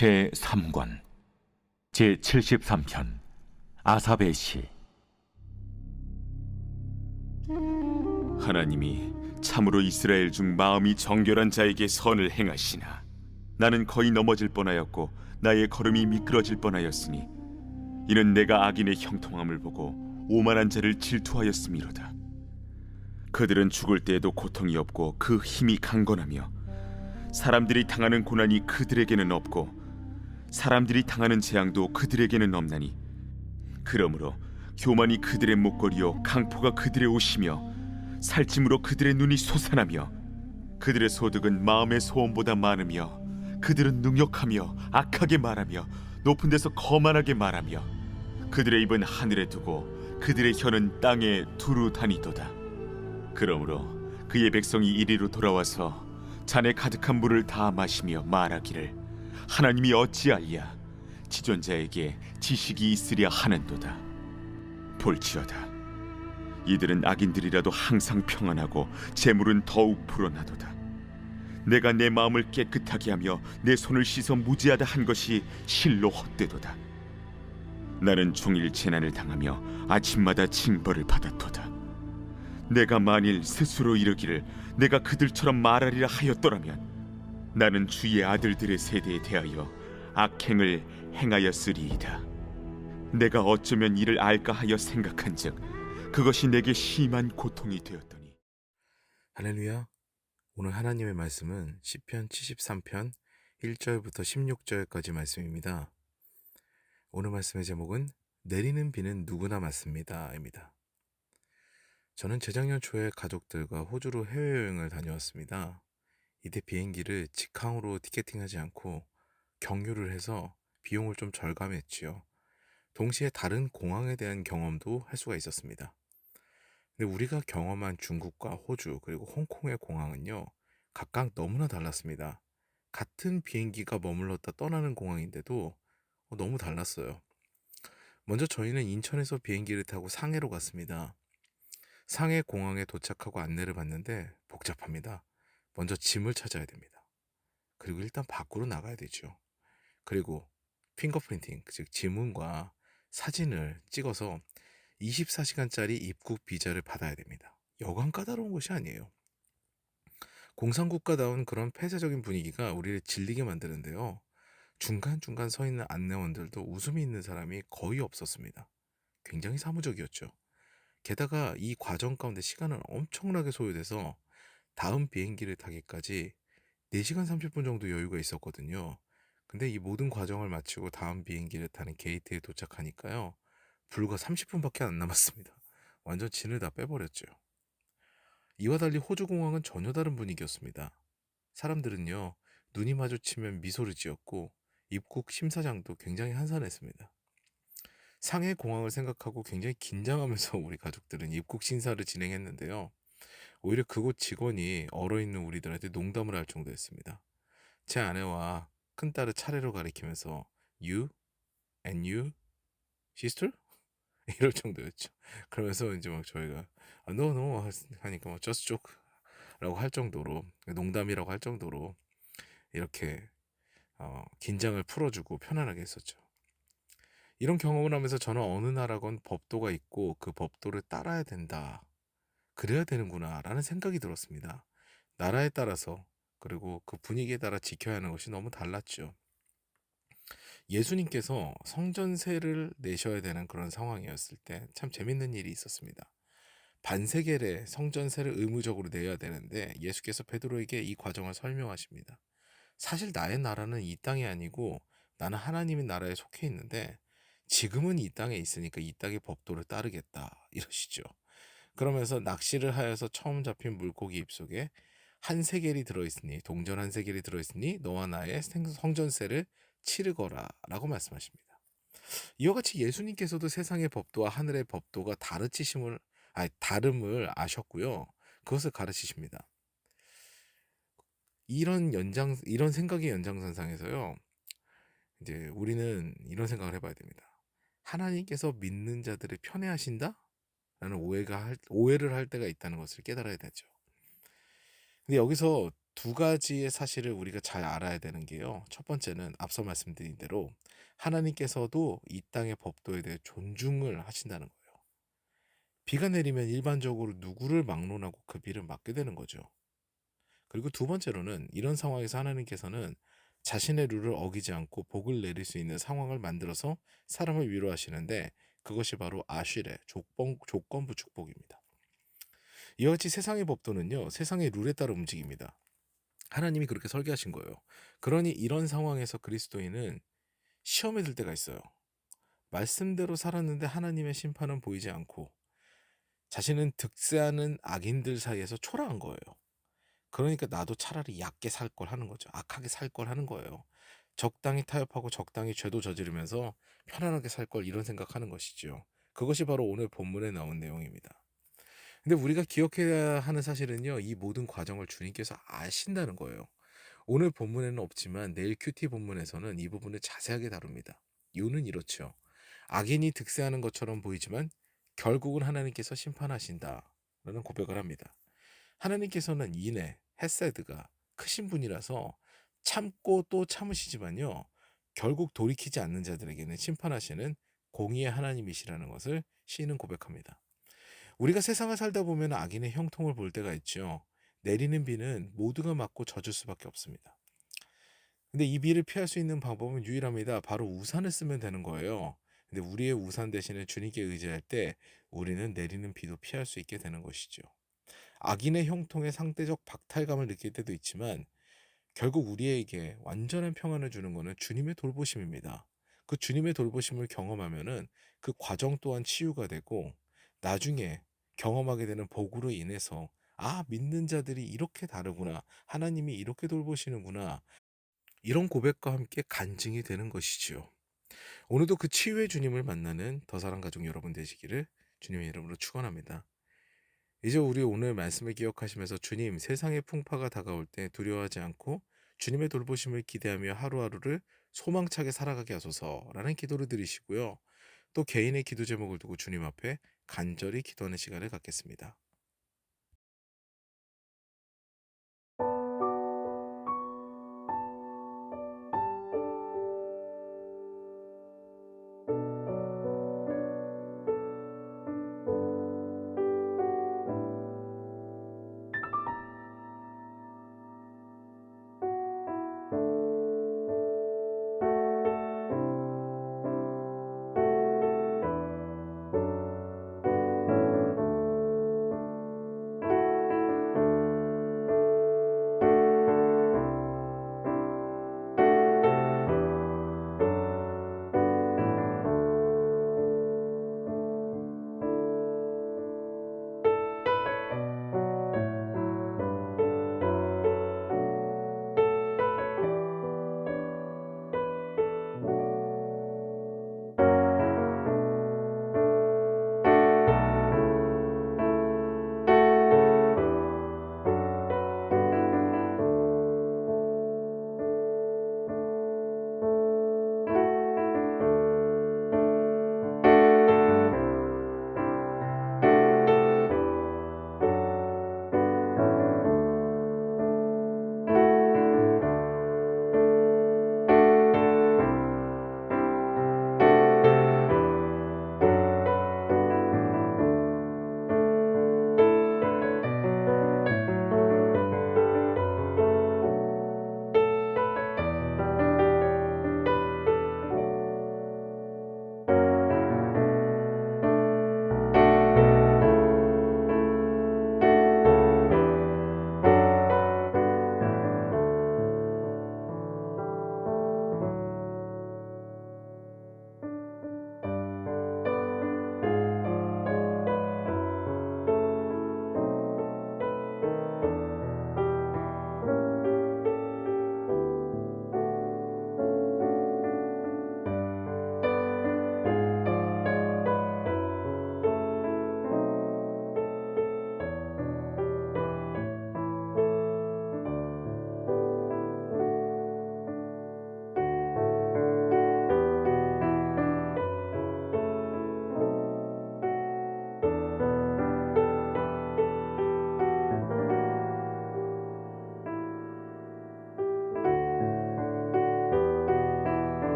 제3권 제73편 아삽의 시. 하나님이 참으로 이스라엘 중 마음이 정결한 자에게 선을 행하시나 나는 거의 넘어질 뻔하였고 나의 걸음이 미끄러질 뻔하였으니 이는 내가 악인의 형통함을 보고 오만한 자를 질투하였음이로다. 그들은 죽을 때에도 고통이 없고 그 힘이 강건하며 사람들이 당하는 고난이 그들에게는 없고 사람들이 당하는 재앙도 그들에게는 없나니 그러므로 교만이 그들의 목걸이요 강포가 그들의 옷이며 살찜으로 그들의 눈이 솟아나며 그들의 소득은 마음의 소원보다 많으며 그들은 능욕하며 악하게 말하며 높은 데서 거만하게 말하며 그들의 입은 하늘에 두고 그들의 혀는 땅에 두루 다니도다. 그러므로 그의 백성이 이리로 돌아와서 잔에 가득한 물을 다 마시며 말하기를 하나님이 어찌하리야 지존자에게 지식이 있으랴 하는도다. 볼지어다 이들은 악인들이라도 항상 평안하고 재물은 더욱 불어나도다. 내가 내 마음을 깨끗하게 하며 내 손을 씻어 무지하다 한 것이 실로 헛되도다. 나는 종일 재난을 당하며 아침마다 징벌을 받았도다. 내가 만일 스스로 이르기를 내가 그들처럼 말하리라 하였더라면 나는 주의 아들들의 세대에 대하여 악행을 행하였으리이다. 내가 어쩌면 이를 알까 하여 생각한즉 그것이 내게 심한 고통이 되었더니. 할렐루야. 오늘 하나님의 말씀은 시편 73편 1절부터 16절까지 말씀입니다. 오늘 말씀의 제목은 내리는 비는 누구나 맞습니다 입니다. 저는 재작년 초에 가족들과 호주로 해외여행을 다녀왔습니다. 이때 비행기를 직항으로 티켓팅하지 않고 경유를 해서 비용을 좀 절감했지요. 동시에 다른 공항에 대한 경험도 할 수가 있었습니다. 근데 우리가 경험한 중국과 호주 그리고 홍콩의 공항은요, 각각 너무나 달랐습니다. 같은 비행기가 머물렀다 떠나는 공항인데도 너무 달랐어요. 먼저 저희는 인천에서 비행기를 타고 상해로 갔습니다. 상해 공항에 도착하고 안내를 받는데 복잡합니다. 먼저 짐을 찾아야 됩니다. 그리고 일단 밖으로 나가야 되죠. 그리고 핑거프린팅, 즉 지문과 사진을 찍어서 24시간짜리 입국 비자를 받아야 됩니다. 여간 까다로운 것이 아니에요. 공산국가다운 그런 폐쇄적인 분위기가 우리를 질리게 만드는데요. 중간중간 서 있는 안내원들도 웃음이 있는 사람이 거의 없었습니다. 굉장히 사무적이었죠. 게다가 이 과정 가운데 시간은 엄청나게 소요돼서 다음 비행기를 타기까지 4시간 30분 정도 여유가 있었거든요. 근데 이 모든 과정을 마치고 다음 비행기를 타는 게이트에 도착하니까요. 불과 30분밖에 안 남았습니다. 완전 진을 다 빼버렸죠. 이와 달리 호주 공항은 전혀 다른 분위기였습니다. 사람들은요, 눈이 마주치면 미소를 지었고 입국 심사장도 굉장히 한산했습니다. 상해 공항을 생각하고 굉장히 긴장하면서 우리 가족들은 입국 심사를 진행했는데요. 오히려 그곳 직원이 얼어있는 우리들한테 농담을 할 정도였습니다. 제 아내와 큰딸을 차례로 가리키면서 You and you, sister? 이럴 정도였죠. 그러면서 이제 막 저희가 no no 하니까 막 just joke라고 할 정도로, 농담이라고 할 정도로 이렇게 긴장을 풀어주고 편안하게 했었죠. 이런 경험을 하면서 저는 어느 나라건 법도가 있고 그 법도를 따라야 된다. 그래야 되는구나 라는 생각이 들었습니다. 나라에 따라서 그리고 그 분위기에 따라 지켜야 하는 것이 너무 달랐죠. 예수님께서 성전세를 내셔야 되는 그런 상황이었을 때 참 재밌는 일이 있었습니다. 반세겔의 성전세를 의무적으로 내야 되는데 예수께서 베드로에게 이 과정을 설명하십니다. 사실 나의 나라는 이 땅이 아니고 나는 하나님의 나라에 속해 있는데 지금은 이 땅에 있으니까 이 땅의 법도를 따르겠다 이러시죠. 그러면서 낚시를 하여서 처음 잡힌 물고기 입속에 한 세겔이 들어있으니 동전 한 세겔이 들어있으니 너와 나의 성전세를 치르거라 라고 말씀하십니다. 이와 같이 예수님께서도 세상의 법도와 하늘의 법도가 다름을 아셨고요. 그것을 가르치십니다. 이런 생각의 연장선상에서요. 이제 우리는 이런 생각을 해봐야 됩니다. 하나님께서 믿는 자들을 편애하신다? 라는 오해를 할 때가 있다는 것을 깨달아야 되죠. 근데 여기서 두 가지의 사실을 우리가 잘 알아야 되는 게요. 첫 번째는 앞서 말씀드린 대로 하나님께서도 이 땅의 법도에 대해 존중을 하신다는 거예요. 비가 내리면 일반적으로 누구를 막론하고 그 비를 맞게 되는 거죠. 그리고 두 번째로는 이런 상황에서 하나님께서는 자신의 룰을 어기지 않고 복을 내릴 수 있는 상황을 만들어서 사람을 위로하시는데 그것이 바로 아실의 조건부 축복입니다. 이와 같이 세상의 법도는요, 세상의 룰에 따라 움직입니다. 하나님이 그렇게 설계하신 거예요. 그러니 이런 상황에서 그리스도인은 시험에 들 때가 있어요. 말씀대로 살았는데 하나님의 심판은 보이지 않고 자신은 득세하는 악인들 사이에서 초라한 거예요. 그러니까 나도 차라리 얕게 살 걸 하는 거죠. 악하게 살 걸 하는 거예요. 적당히 타협하고 적당히 죄도 저지르면서 편안하게 살 걸 이런 생각하는 것이죠. 그것이 바로 오늘 본문에 나온 내용입니다. 근데 우리가 기억해야 하는 사실은요, 이 모든 과정을 주님께서 아신다는 거예요. 오늘 본문에는 없지만 내일 큐티 본문에서는 이 부분을 자세하게 다룹니다. 이유는 이렇죠. 악인이 득세하는 것처럼 보이지만 결국은 하나님께서 심판하신다라는 고백을 합니다. 하나님께서는 인애, 헤세드가 크신 분이라서 참고 또 참으시지만요, 결국 돌이키지 않는 자들에게는 심판하시는 공의의 하나님이시라는 것을 시인은 고백합니다. 우리가 세상을 살다 보면 악인의 형통을 볼 때가 있죠. 내리는 비는 모두가 맞고 젖을 수밖에 없습니다. 근데 이 비를 피할 수 있는 방법은 유일합니다. 바로 우산을 쓰면 되는 거예요. 근데 우리의 우산 대신에 주님께 의지할 때 우리는 내리는 비도 피할 수 있게 되는 것이죠. 악인의 형통에 상대적 박탈감을 느낄 때도 있지만 결국 우리에게 완전한 평안을 주는 것은 주님의 돌보심입니다. 그 주님의 돌보심을 경험하면은 그 과정 또한 치유가 되고 나중에 경험하게 되는 복으로 인해서 아, 믿는 자들이 이렇게 다르구나. 하나님이 이렇게 돌보시는구나. 이런 고백과 함께 간증이 되는 것이지요. 오늘도 그 치유의 주님을 만나는 더사랑 가족 여러분 되시기를 주님의 이름으로 축원합니다. 이제 우리 오늘 말씀을 기억하시면서 주님, 세상의 풍파가 다가올 때 두려워하지 않고 주님의 돌보심을 기대하며 하루하루를 소망차게 살아가게 하소서라는 기도를 드리시고요. 또 개인의 기도 제목을 두고 주님 앞에 간절히 기도하는 시간을 갖겠습니다.